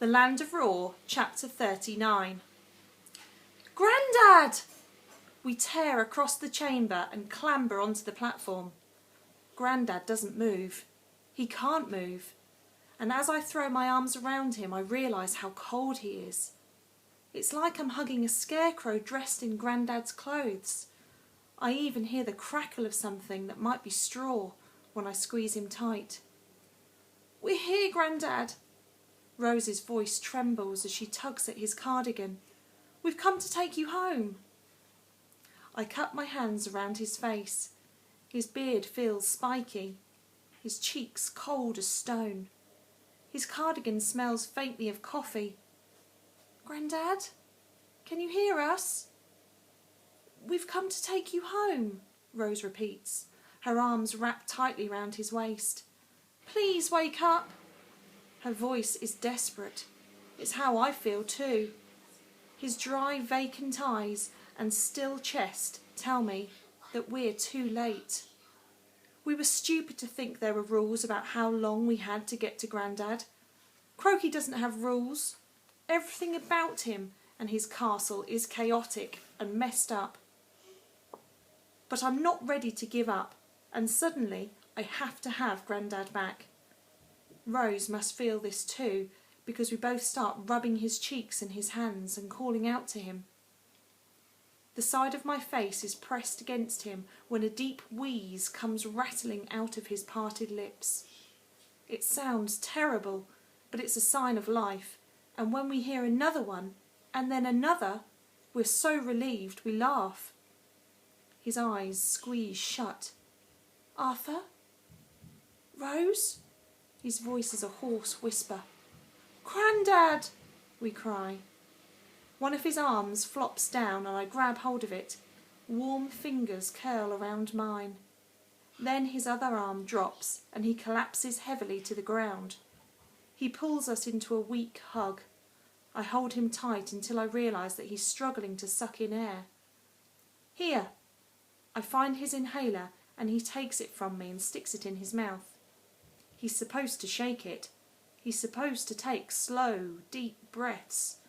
The Land of Roar, Chapter 39. Grandad! We tear across the chamber and clamber onto the platform. Grandad doesn't move. He can't move. And as I throw my arms around him, I realise how cold he is. It's like I'm hugging a scarecrow dressed in Grandad's clothes. I even hear the crackle of something that might be straw when I squeeze him tight. "We're here, Grandad." Rose's voice trembles as she tugs at his cardigan. "We've come to take you home." I cup my hands around his face. His beard feels spiky, his cheeks cold as stone. His cardigan smells faintly of coffee. "Grandad, can you hear us?" "We've come to take you home," Rose repeats, her arms wrapped tightly round his waist. "Please wake up." Her voice is desperate. It's how I feel too. His dry, vacant eyes and still chest tell me that we're too late. We were stupid to think there were rules about how long we had to get to Grandad. Croaky doesn't have rules. Everything about him and his castle is chaotic and messed up. But I'm not ready to give up, and suddenly I have to have Grandad back. Rose must feel this too, because we both start rubbing his cheeks and his hands and calling out to him. The side of my face is pressed against him when a deep wheeze comes rattling out of his parted lips. It sounds terrible, but it's a sign of life, and when we hear another one, and then another, we're so relieved we laugh. His eyes squeeze shut. "Arthur? Rose?" His voice is a hoarse whisper. "Grandad!" we cry. One of his arms flops down and I grab hold of it. Warm fingers curl around mine. Then his other arm drops and he collapses heavily to the ground. He pulls us into a weak hug. I hold him tight until I realise that he's struggling to suck in air. "Here." I find his inhaler and he takes it from me and sticks it in his mouth. He's supposed to shake it. He's supposed to take slow, deep breaths.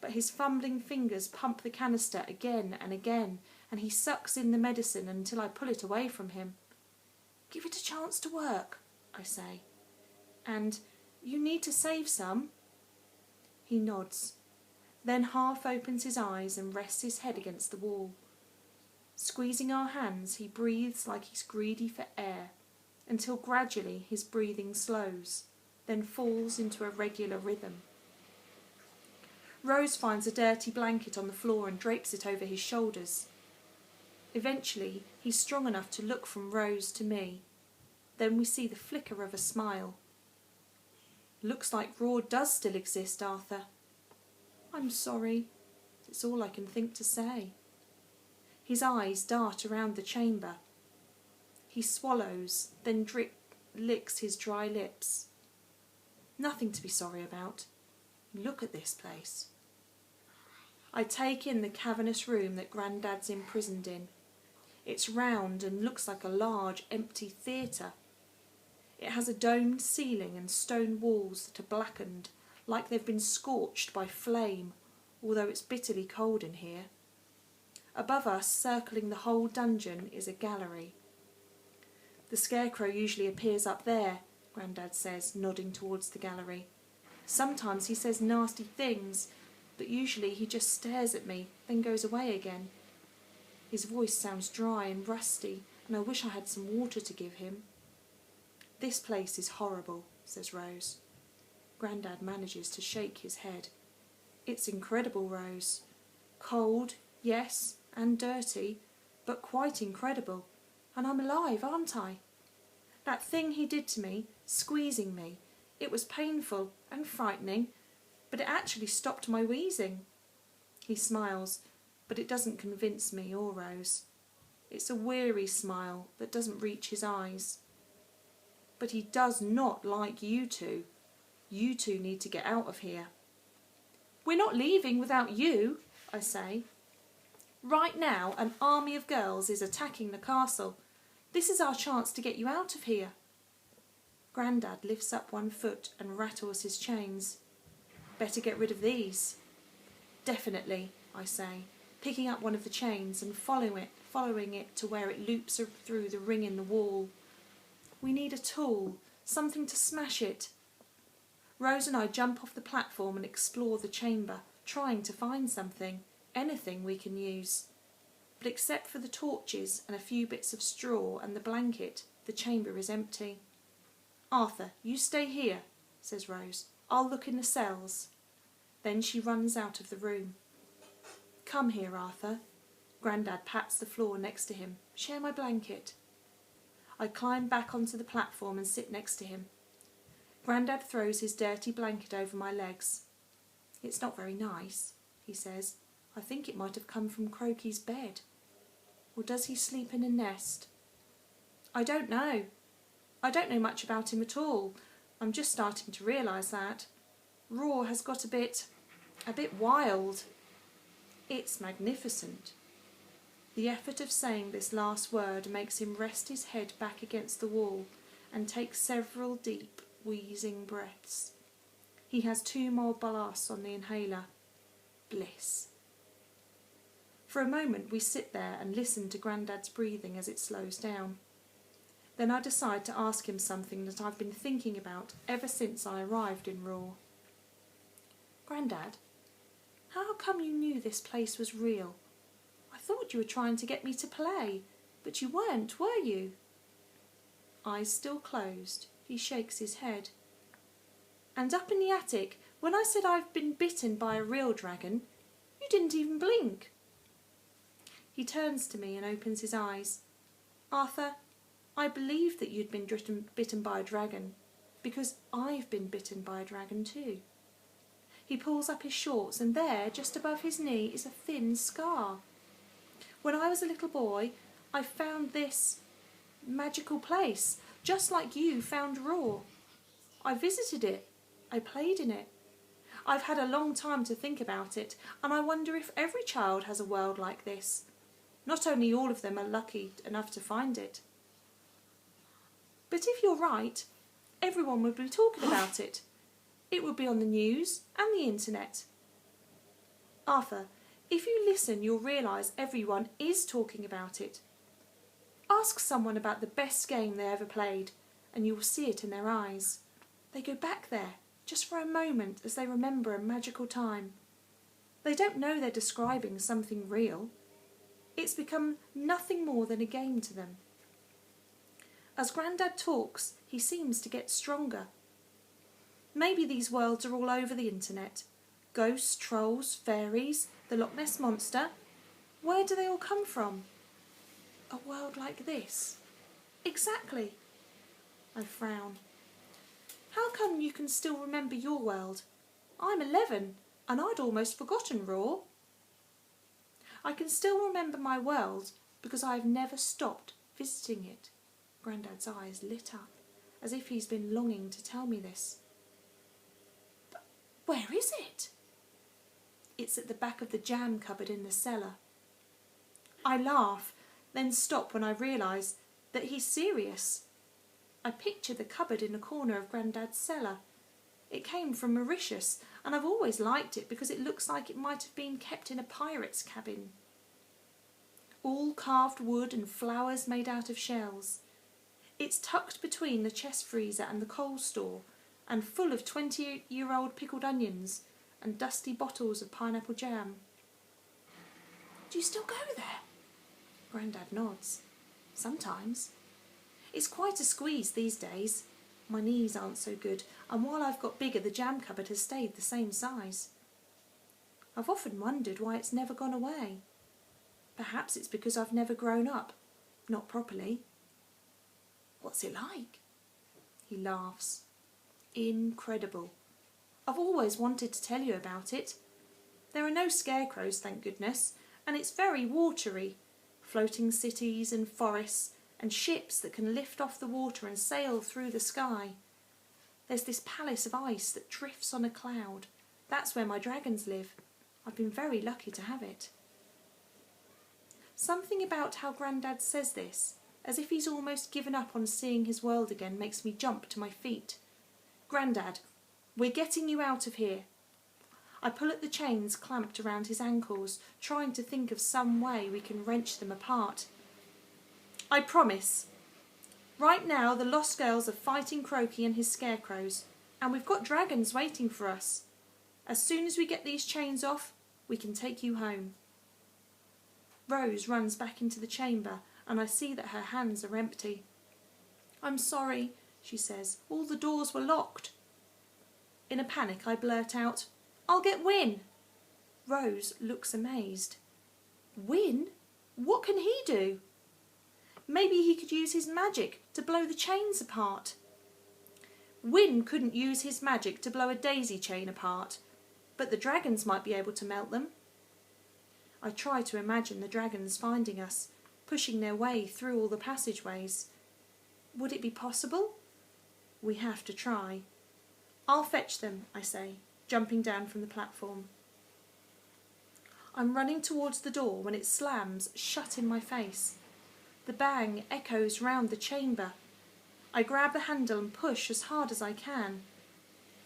But his fumbling fingers pump the canister again and again, and he sucks in the medicine until I pull it away from him. "Give it a chance to work," I say. "And you need to save some." He nods, then half opens his eyes and rests his head against the wall. Squeezing our hands, he breathes like he's greedy for air, until gradually his breathing slows, then falls into a regular rhythm. Rose finds a dirty blanket on the floor and drapes it over his shoulders. Eventually, he's strong enough to look from Rose to me. Then we see the flicker of a smile. "Looks like Roar does still exist, Arthur." "I'm sorry." It's all I can think to say. His eyes dart around the chamber. He swallows, then licks his dry lips. "Nothing to be sorry about. Look at this place." I take in the cavernous room that Grandad's imprisoned in. It's round and looks like a large, empty theatre. It has a domed ceiling and stone walls that are blackened, like they've been scorched by flame, although it's bitterly cold in here. Above us, circling the whole dungeon, is a gallery. "The scarecrow usually appears up there," Grandad says, nodding towards the gallery. "Sometimes he says nasty things, but usually he just stares at me, then goes away again. His voice sounds dry and rusty, and I wish I had some water to give him." "This place is horrible," says Rose. Grandad manages to shake his head. "It's incredible, Rose. Cold, yes, and dirty, but quite incredible. And I'm alive, aren't I? That thing he did to me, squeezing me, it was painful and frightening, but it actually stopped my wheezing." He smiles, but it doesn't convince me or Rose. It's a weary smile that doesn't reach his eyes. "But he does not like you two. You two need to get out of here." "We're not leaving without you," I say. "Right now, an army of girls is attacking the castle. This is our chance to get you out of here." Grandad lifts up one foot and rattles his chains. Better get rid of these. Definitely, I say, picking up one of the chains and following it to where it loops through the ring in the wall. We need a tool, something to smash it. Rose and I jump off the platform and explore the chamber, trying to find something, anything we can use. But except for the torches and a few bits of straw and the blanket, the chamber is empty. Arthur, you stay here, says Rose. I'll look in the cells. Then she runs out of the room. Come here, Arthur. Grandad pats the floor next to him. Share my blanket. I climb back onto the platform and sit next to him. Grandad throws his dirty blanket over my legs. It's not very nice, he says. I think it might have come from Croaky's bed. Or does he sleep in a nest? I don't know. I don't know much about him at all. I'm just starting to realise that. Roar has got a bit wild. It's magnificent. The effort of saying this last word makes him rest his head back against the wall and take several deep, wheezing breaths. He has 2 more blasts on the inhaler. Bliss. For a moment we sit there and listen to Grandad's breathing as it slows down. Then I decide to ask him something that I've been thinking about ever since I arrived in Roar. Grandad, how come you knew this place was real? I thought you were trying to get me to play, but you weren't, were you? Eyes still closed, he shakes his head. And up in the attic, when I said I've been bitten by a real dragon, you didn't even blink. He turns to me and opens his eyes. Arthur, I believed that you'd been bitten by a dragon, because I've been bitten by a dragon too. He pulls up his shorts and there, just above his knee, is a thin scar. When I was a little boy, I found this magical place, just like you found Roar. I visited it. I played in it. I've had a long time to think about it, and I wonder if every child has a world like this. Not only all of them are lucky enough to find it. But if you're right, everyone would be talking about it. It would be on the news and the internet. Arthur, if you listen, you'll realise everyone is talking about it. Ask someone about the best game they ever played, and you will see it in their eyes. They go back there, just for a moment, as they remember a magical time. They don't know they're describing something real. It's become nothing more than a game to them. As Grandad talks, he seems to get stronger. Maybe these worlds are all over the internet. Ghosts, trolls, fairies, the Loch Ness Monster. Where do they all come from? A world like this? Exactly. I frown. How come you can still remember your world? I'm 11 and I'd almost forgotten Roar. I can still remember my world because I've never stopped visiting it. Grandad's eyes lit up, as if he's been longing to tell me this. But where is it? It's at the back of the jam cupboard in the cellar. I laugh, then stop when I realise that he's serious. I picture the cupboard in a corner of Grandad's cellar. It came from Mauritius, and I've always liked it because it looks like it might have been kept in a pirate's cabin. All carved wood and flowers made out of shells. It's tucked between the chest freezer and the coal store, and full of 20-year-old pickled onions and dusty bottles of pineapple jam. Do you still go there? Grandad nods. Sometimes. It's quite a squeeze these days. My knees aren't so good, and while I've got bigger, the jam cupboard has stayed the same size. I've often wondered why it's never gone away. Perhaps it's because I've never grown up. Not properly. What's it like? He laughs. Incredible. I've always wanted to tell you about it. There are no scarecrows, thank goodness, and it's very watery. Floating cities and forests and ships that can lift off the water and sail through the sky. There's this palace of ice that drifts on a cloud. That's where my dragons live. I've been very lucky to have it. Something about how Grandad says this, as if he's almost given up on seeing his world again, makes me jump to my feet. Grandad, we're getting you out of here. I pull at the chains clamped around his ankles, trying to think of some way we can wrench them apart. I promise. Right now the Lost Girls are fighting Croaky and his scarecrows, and we've got dragons waiting for us. As soon as we get these chains off, we can take you home. Rose runs back into the chamber, and I see that her hands are empty. I'm sorry, she says. All the doors were locked. In a panic, I blurt out, I'll get Win. Rose looks amazed. Win? What can he do? Maybe he could use his magic to blow the chains apart. Win couldn't use his magic to blow a daisy chain apart, but the dragons might be able to melt them. I try to imagine the dragons finding us, pushing their way through all the passageways. Would it be possible? We have to try. I'll fetch them, I say, jumping down from the platform. I'm running towards the door when it slams shut in my face. The bang echoes round the chamber. I grab the handle and push as hard as I can.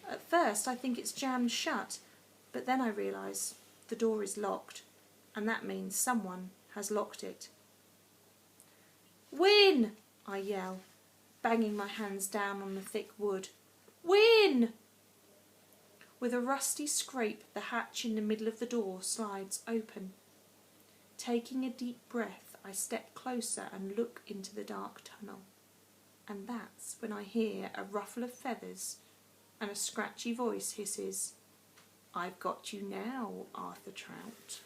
At first I think it's jammed shut, but then I realise the door is locked, and that means someone has locked it. Win! I yell, banging my hands down on the thick wood. Win! With a rusty scrape, the hatch in the middle of the door slides open. Taking a deep breath, I step closer and look into the dark tunnel. And that's when I hear a ruffle of feathers and a scratchy voice hisses, I've got you now, Arthur Trout.